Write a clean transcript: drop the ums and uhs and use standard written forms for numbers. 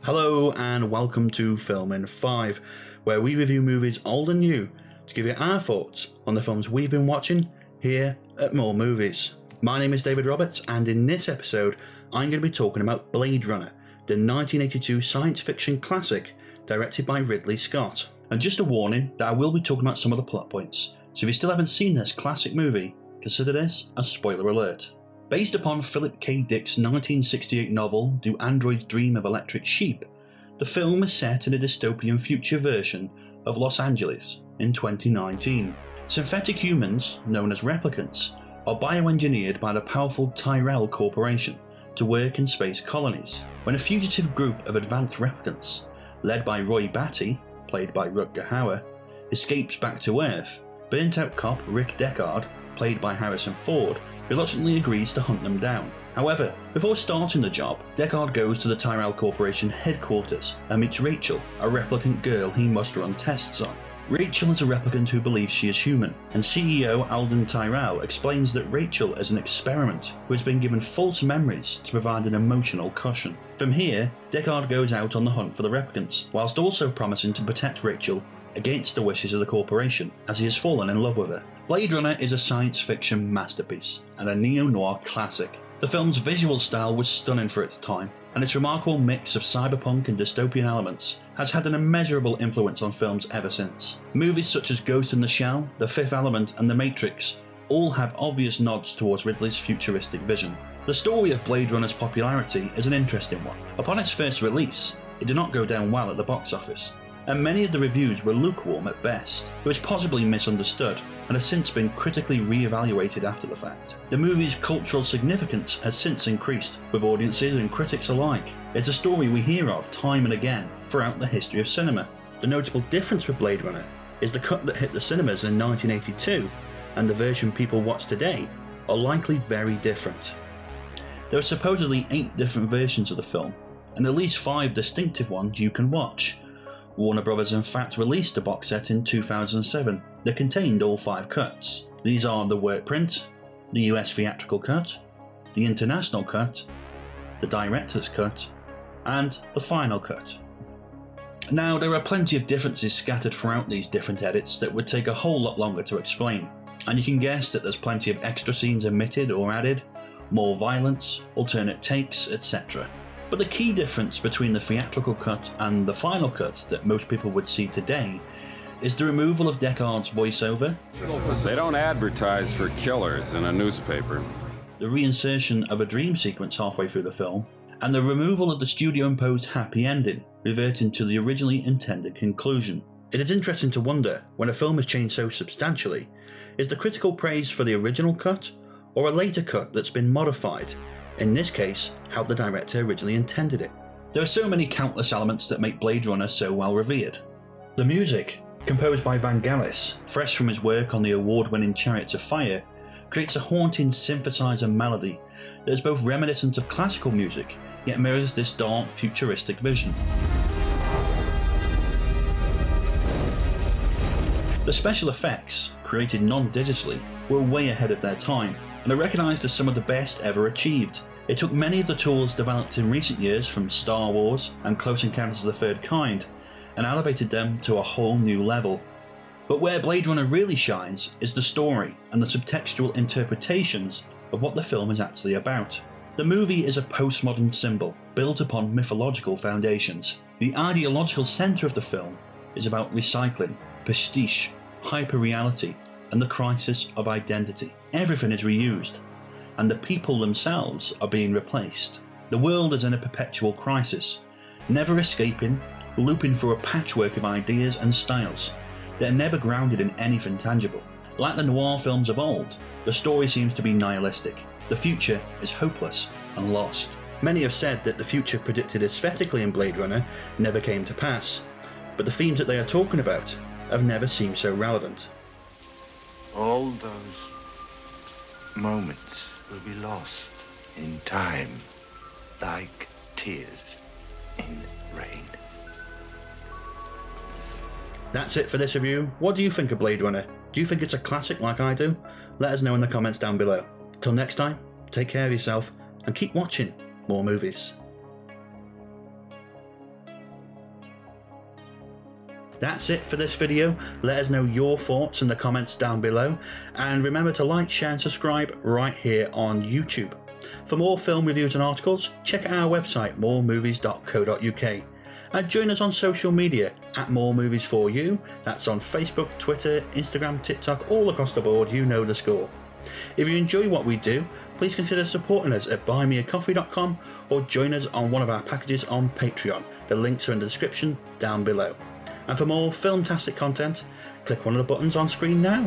Hello and welcome to Film in 5, where we review movies old and new to give you our thoughts on the films we've been watching here at More Movies. My name is David Roberts, and in this episode I'm going to be talking about Blade Runner, the 1982 science fiction classic directed by Ridley Scott. And just a warning that I will be talking about some of the plot points, so if you still haven't seen this classic movie, consider this a spoiler alert. Based upon Philip K. Dick's 1968 novel Do Androids Dream of Electric Sheep, the film is set in a dystopian future version of Los Angeles in 2019. Synthetic humans, known as replicants, are bioengineered by the powerful Tyrell Corporation to work in space colonies. When a fugitive group of advanced replicants, led by Roy Batty, played by Rutger Hauer, escapes back to Earth, burnt-out cop Rick Deckard, played by Harrison Ford, reluctantly agrees to hunt them down. However, before starting the job, Deckard goes to the Tyrell Corporation headquarters and meets Rachel, a replicant girl he must run tests on. Rachel is a replicant who believes she is human, and CEO Alden Tyrell explains that Rachel is an experiment who has been given false memories to provide an emotional cushion. From here, Deckard goes out on the hunt for the replicants, whilst also promising to protect Rachel against the wishes of the corporation, as he has fallen in love with her. Blade Runner is a science fiction masterpiece and a neo-noir classic. The film's visual style was stunning for its time, and its remarkable mix of cyberpunk and dystopian elements has had an immeasurable influence on films ever since. Movies such as Ghost in the Shell, The Fifth Element and The Matrix all have obvious nods towards Ridley's futuristic vision. The story of Blade Runner's popularity is an interesting one. Upon its first release, it did not go down well at the box office, and many of the reviews were lukewarm at best. It was possibly misunderstood, and has since been critically re-evaluated after the fact. The movie's cultural significance has since increased, with audiences and critics alike. It's a story we hear of time and again throughout the history of cinema. The notable difference with Blade Runner is the cut that hit the cinemas in 1982 and the version people watch today are likely very different. There are supposedly 8 different versions of the film, and at least 5 distinctive ones you can watch. Warner Bros. In fact released a box set in 2007 that contained all 5 cuts. These are the work print, the US theatrical cut, the international cut, the director's cut, and the final cut. Now, there are plenty of differences scattered throughout these different edits that would take a whole lot longer to explain, and you can guess that there's plenty of extra scenes omitted or added, more violence, alternate takes, etc. But the key difference between the theatrical cut and the final cut that most people would see today is the removal of Deckard's voiceover. They don't advertise for killers in a newspaper. The reinsertion of a dream sequence halfway through the film, and the removal of the studio-imposed happy ending, reverting to the originally intended conclusion. It is interesting to wonder, when a film has changed so substantially, is the critical praise for the original cut, or a later cut that's been modified? In this case, how the director originally intended it. There are so many countless elements that make Blade Runner so well revered. The music, composed by Vangelis, fresh from his work on the award-winning Chariots of Fire, creates a haunting synthesizer melody that is both reminiscent of classical music, yet mirrors this dark, futuristic vision. The special effects, created non-digitally, were way ahead of their time, and are recognised as some of the best ever achieved. It took many of the tools developed in recent years from Star Wars and Close Encounters of the Third Kind, and elevated them to a whole new level. But where Blade Runner really shines is the story and the subtextual interpretations of what the film is actually about. The movie is a postmodern symbol built upon mythological foundations. The ideological centre of the film is about recycling, pastiche, hyperreality, and the crisis of identity. Everything is reused, and the people themselves are being replaced. The world is in a perpetual crisis, never escaping, looping through a patchwork of ideas and styles that are never grounded in anything tangible. Like the noir films of old, the story seems to be nihilistic. The future is hopeless and lost. Many have said that the future predicted aesthetically in Blade Runner never came to pass, but the themes that they are talking about have never seemed so relevant. All those moments will be lost in time, like tears in rain. That's it for this review. What do you think of Blade Runner? Do you think it's a classic like I do? Let us know in the comments down below. Till next time, take care of yourself and keep watching more movies. That's it for this video. Let us know your thoughts in the comments down below, and remember to like, share and subscribe right here on YouTube. For more film reviews and articles, check out our website moremovies.co.uk, and join us on social media at More Movies For You. That's on Facebook, Twitter, Instagram, TikTok, all across the board. You know the score. If you enjoy what we do, please consider supporting us at buymeacoffee.com or join us on one of our packages on Patreon. The links are in the description down below. And for more filmtastic content, click one of the buttons on screen now.